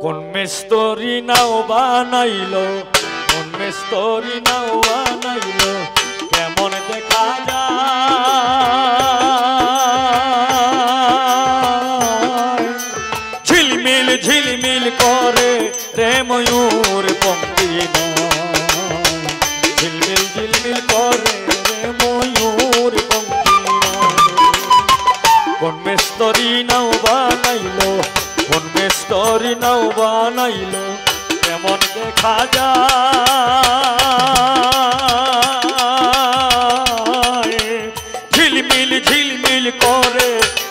কোন মিস্ত্রি নাও বানাইলো, কোন মিস্ত্রি নাও বানাইলো, কেমন দেখা যায়। ঝিলমিল ঝিলমিল করে রে ময়ূর পঙ্খী নয়, ঝিলমিল ঝিলমিল করে রে ময়ূর পঙ্খী নয়। কোন মিস্ত্রি নাও বানাইলো, কোন মিস্ত্রি নাও বানাইলো, কেমন দেখা যায়। ঝিলমিল ঝিলমিল করে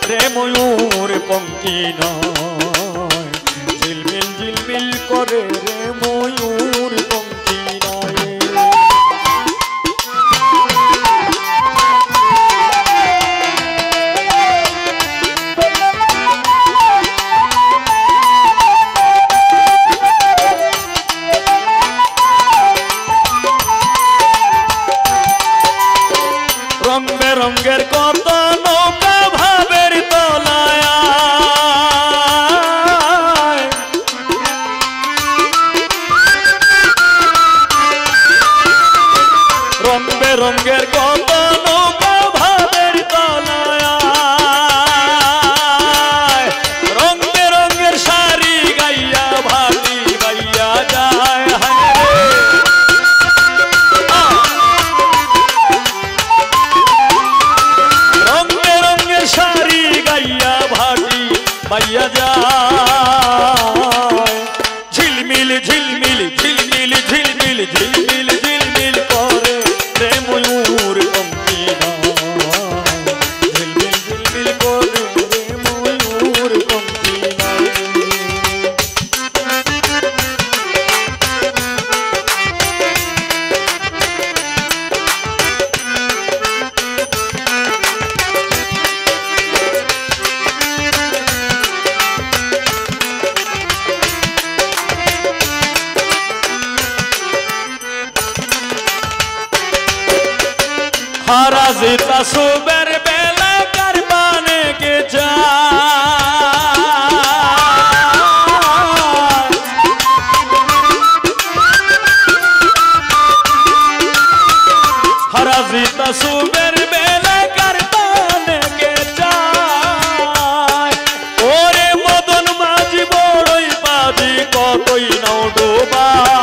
রে ময়ূর পঙ্খী নয়, ঝিলমিল ঝিলমিল করে রে ময়ূর পঙ্খী নয়। রং বেরঙ্গের কত নৌকা ভাবের তলায়, রং বেরঙ্গের কত নৌকা ভাবের তলায়, রং বেরঙ্গের শাড়ি গাইয়া ভাবি গাইয়া যায়। শাড়ি গাইয়া ভাটি বাইয়া যায়। ঝিলমিল ঝিলমিল ঝিলমিল ঝিলমিল ঝিলমিল ঝিলমিল করে রে ময়ূর পঙ্খী নয়, ঝিলমিল ঝিলমিল করে রে ময়ূর পঙ্খী নয়। হারাজিতা সুবের বেলা কারবানে কে যায়, হারাজিতা সুবের বেলা কারবানে কে যায়। ওরে মদন মাঝি বড়ই বাজি কতই নাও ডোবায়,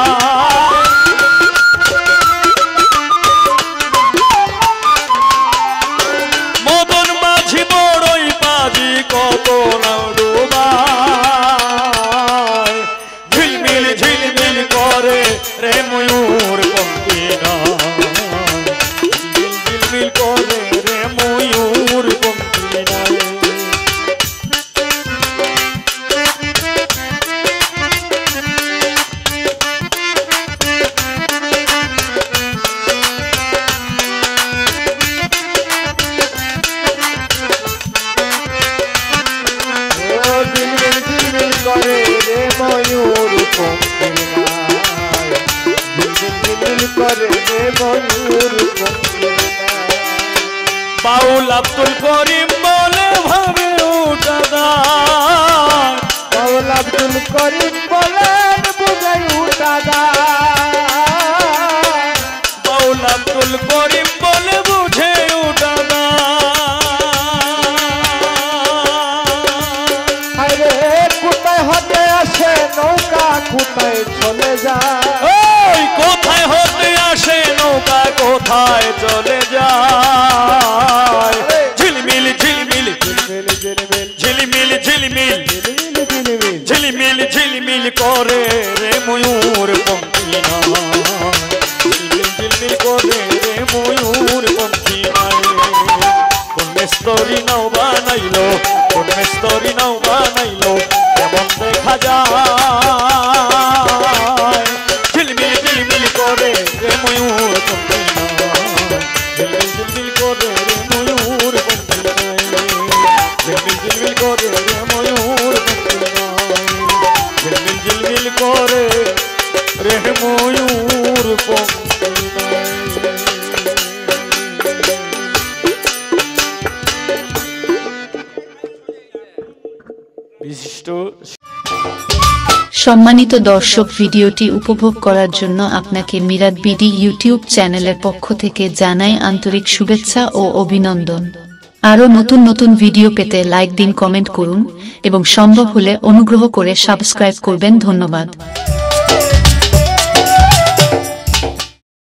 কত নাও ডোবায়। ঝিলমিল ঝিলমিল করে রে ময়ূর পঙ্খী নয়, ঝিলমিল ঝিলমিল করে রে ময়ূর পঙ্খী নয়। করে রে ময়ূর পঙ্খী নয়, ঝিলমিল ঝিলমিল করে রে ময়ূর পঙ্খী নয়। বাউল আব্দুল করিম বলে ভাবে উঠাদার, বাউল আব্দুল করিম বলে বুঝাই উঠাদার, বাউল আব্দুল করিম বলে বুঝে উঠাদার। কোথায় হতে আসে নৌকা কোথায় চলে যায়, কোথায় হতে আসে নৌকা কোথায় চলে যায়। ঝিলমিল ঝিলমিল ঝিলমিল ঝিলমিল ঝিলমিল ঝিলমিল ঝিলমিল করে রে ময়ূর পঙ্খী নয়, ঝিলমিল ঝিলমিল করে রে ময়ূর পঙ্খী নয়। কোন মিস্ত্রি নাও বানাইলো, কোন মিস্ত্রি নাও বানাইলো, কেমন দেখা যায়। ঝিলমিল ঝিলমিল করে রে ময়ূর পঙ্খী নয়, ঝিলমিল ঝিলমিল করে রে ময়ূর পঙ্খী নয়, ঝিলমিল ঝিলমিল করে রে ময়ূর পঙ্খী নয়, ঝিলমিল ঝিলমিল করে রে ময়ূর পঙ্খী নয়। বিশিষ্ট সম্মানিত দর্শক, ভিডিওটি উপভোগ করার জন্য আপনাকে মিরাত বিডি ইউটিউব চ্যানেলের পক্ষ থেকে জানাই আন্তরিক শুভেচ্ছা ও অভিনন্দন। আরও নতুন নতুন ভিডিও পেতে লাইক দিন, কমেন্ট করুন এবং সম্ভব হলে অনুগ্রহ করে সাবস্ক্রাইব করবেন। ধন্যবাদ।